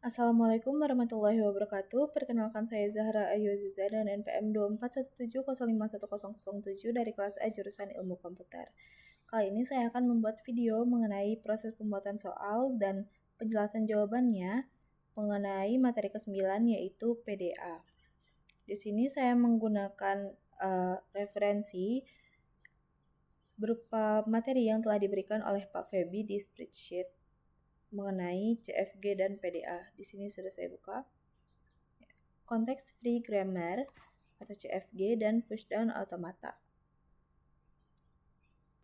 Assalamualaikum warahmatullahi wabarakatuh. Perkenalkan saya Zahra Ayu Aziza dan NPM 2417051007 dari kelas A jurusan Ilmu Komputer. Kali ini saya akan membuat video mengenai proses pembuatan soal dan penjelasan jawabannya mengenai materi ke-9 yaitu PDA. Di sini saya menggunakan referensi berupa materi yang telah diberikan oleh Pak Febi di spreadsheet mengenai CFG dan PDA. Di sini sudah saya buka. Context Free Grammar atau CFG dan Pushdown Automata.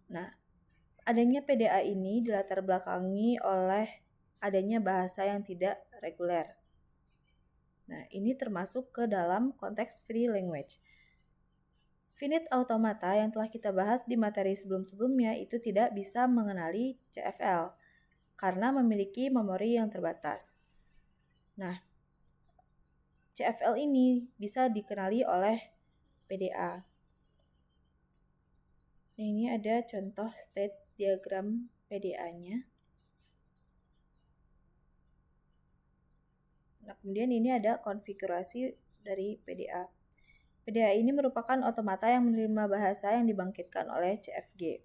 Nah, adanya PDA ini dilatar belakangi oleh adanya bahasa yang tidak reguler. Nah, ini termasuk ke dalam konteks free language. Finite automata yang telah kita bahas di materi sebelum-sebelumnya itu tidak bisa mengenali CFL karena memiliki memori yang terbatas. Nah, CFL ini bisa dikenali oleh PDA. Nah, ini ada contoh state diagram PDA-nya. Nah, kemudian ini ada konfigurasi dari PDA. PDA ini merupakan otomata yang menerima bahasa yang dibangkitkan oleh CFG.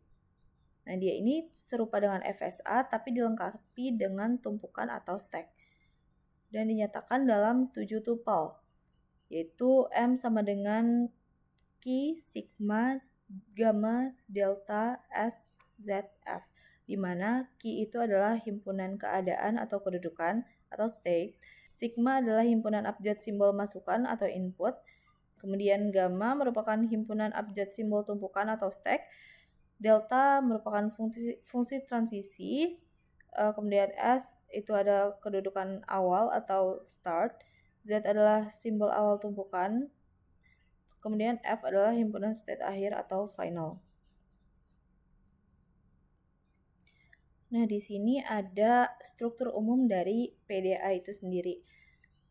Nah, dia ini serupa dengan FSA tapi dilengkapi dengan tumpukan atau stack. Dan dinyatakan dalam 7 tuple, yaitu M sama dengan Q, sigma, gamma, delta, S, Z, F, di mana Q itu adalah himpunan keadaan atau kedudukan atau state, sigma adalah himpunan abjad simbol masukan atau input, kemudian gamma merupakan himpunan abjad simbol tumpukan atau stack, delta merupakan fungsi transisi, kemudian S itu ada kedudukan awal atau start, Z adalah simbol awal tumpukan, kemudian F adalah himpunan state akhir atau final. Nah, di sini ada struktur umum dari PDA itu sendiri.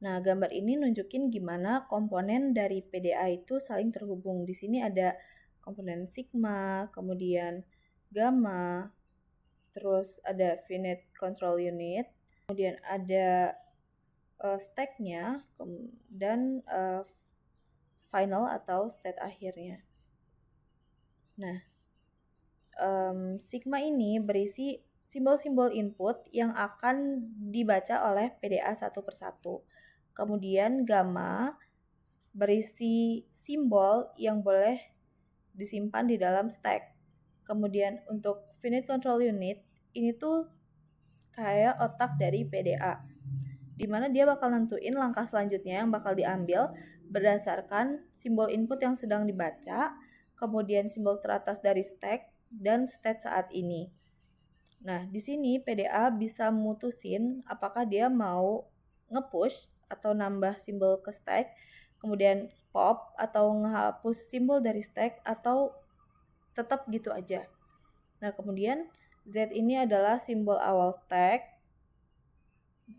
Nah, gambar ini nunjukin gimana komponen dari PDA itu saling terhubung. Di sini ada komponen sigma, kemudian gamma, terus ada finite control unit, kemudian ada stack-nya, dan final atau state akhirnya. Nah, sigma ini berisi simbol-simbol input yang akan dibaca oleh PDA satu persatu. Kemudian gamma berisi simbol yang boleh disimpan di dalam stack. Kemudian untuk finite control unit, ini tuh kayak otak dari PDA, di mana dia bakal nentuin langkah selanjutnya yang bakal diambil berdasarkan simbol input yang sedang dibaca, kemudian simbol teratas dari stack, dan state saat ini. Nah, di sini PDA bisa mutusin apakah dia mau nge-push atau nambah simbol ke stack, kemudian pop atau ngehapus simbol dari stack, atau tetap gitu aja. Nah, kemudian Z ini adalah simbol awal stack,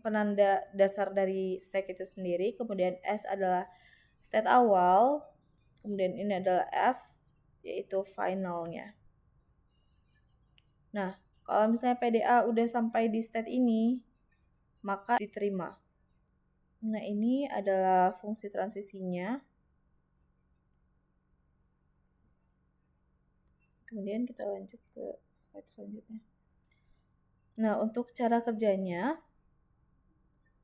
penanda dasar dari stack itu sendiri, kemudian S adalah state awal, kemudian ini adalah F, yaitu finalnya. Nah, kalau misalnya PDA udah sampai di state ini, maka diterima. Nah, ini adalah fungsi transisinya. Kemudian kita lanjut ke slide selanjutnya. Nah, untuk cara kerjanya,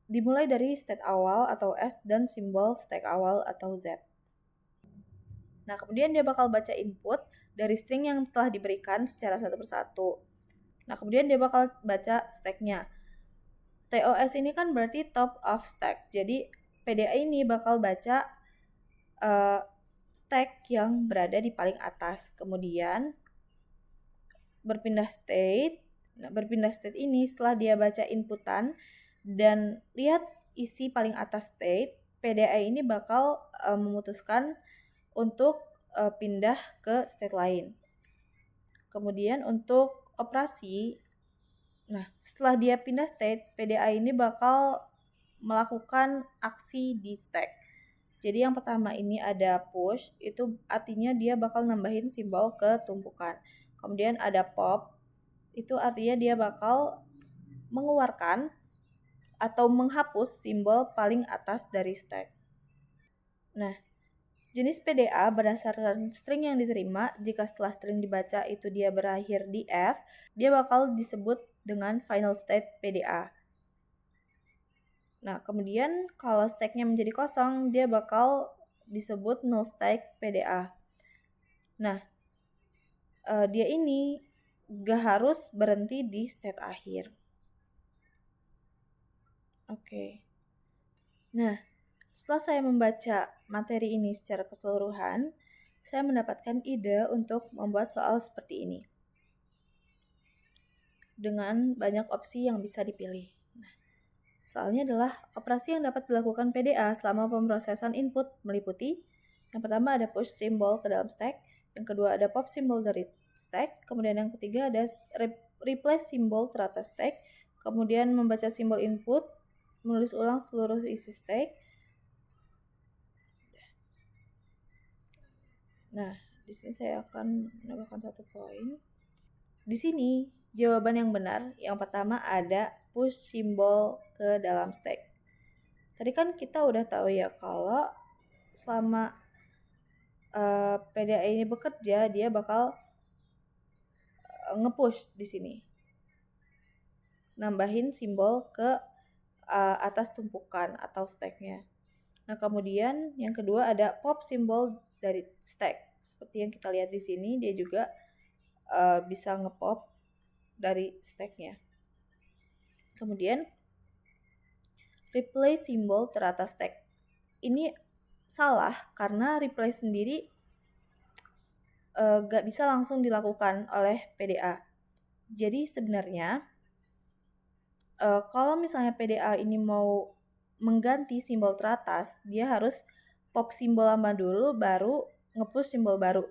dimulai dari state awal atau S dan simbol stack awal atau Z. Nah, kemudian dia bakal baca input dari string yang telah diberikan secara satu persatu. Nah, kemudian dia bakal baca stack-nya. TOS ini kan berarti top of stack. Jadi, PDA ini bakal baca stack yang berada di paling atas. Kemudian, berpindah state. Nah, berpindah state ini setelah dia baca inputan dan lihat isi paling atas state, PDA ini bakal memutuskan untuk pindah ke state lain. Kemudian untuk operasi, nah setelah dia pindah state, PDA ini bakal melakukan aksi di stack. Jadi yang pertama ini ada push, itu artinya dia bakal nambahin simbol ke tumpukan. Kemudian ada pop, itu artinya dia bakal mengeluarkan atau menghapus simbol paling atas dari stack. Nah, jenis PDA berdasarkan string yang diterima, jika setelah string dibaca itu dia berakhir di F, dia bakal disebut dengan final state PDA. Nah, kemudian kalau stacknya menjadi kosong, dia bakal disebut null stack PDA. Nah, dia ini gak harus berhenti di state akhir. Oke. Nah, setelah saya membaca materi ini secara keseluruhan, saya mendapatkan ide untuk membuat soal seperti ini. Dengan banyak opsi yang bisa dipilih. Nah, soalnya adalah operasi yang dapat dilakukan PDA selama pemrosesan input meliputi yang pertama ada push simbol ke dalam stack, yang kedua ada pop simbol dari stack, kemudian yang ketiga ada replace simbol teratas stack, kemudian membaca simbol input, menulis ulang seluruh isi stack. Nah, di sini saya akan menambahkan satu poin. Di sini jawaban yang benar yang pertama ada push simbol ke dalam stack. Tadi kan kita udah tahu ya kalau selama PDA ini bekerja dia bakal nge-push di sini. Nambahin simbol ke atas tumpukan atau stacknya. Nah, kemudian yang kedua ada pop simbol dari stack. Seperti yang kita lihat di sini, dia juga bisa nge-pop dari stacknya. Kemudian replace simbol teratas stack. Ini salah karena replace sendiri gak bisa langsung dilakukan oleh PDA. Jadi sebenarnya kalau misalnya PDA ini mau mengganti simbol teratas, dia harus pop simbol lama dulu baru nge-push simbol baru.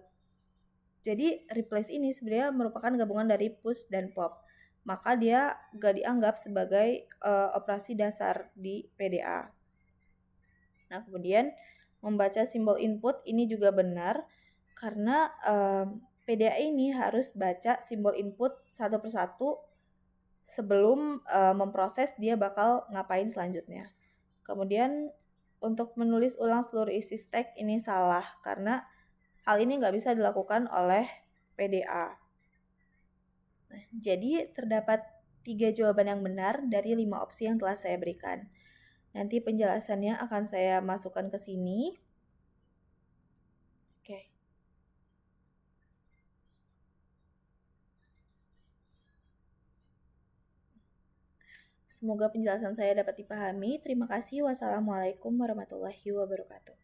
Jadi replace ini sebenarnya merupakan gabungan dari push dan pop. Maka dia gak dianggap sebagai operasi dasar di PDA. Nah, kemudian membaca simbol input ini juga benar karena PDA ini harus baca simbol input satu persatu sebelum memproses dia bakal ngapain selanjutnya. Kemudian untuk menulis ulang seluruh isi stack ini salah karena hal ini nggak bisa dilakukan oleh PDA. Nah, jadi terdapat 3 jawaban yang benar dari 5 opsi yang telah saya berikan. Nanti penjelasannya akan saya masukkan ke sini. Oke. Semoga penjelasan saya dapat dipahami. Terima kasih. Wassalamualaikum warahmatullahi wabarakatuh.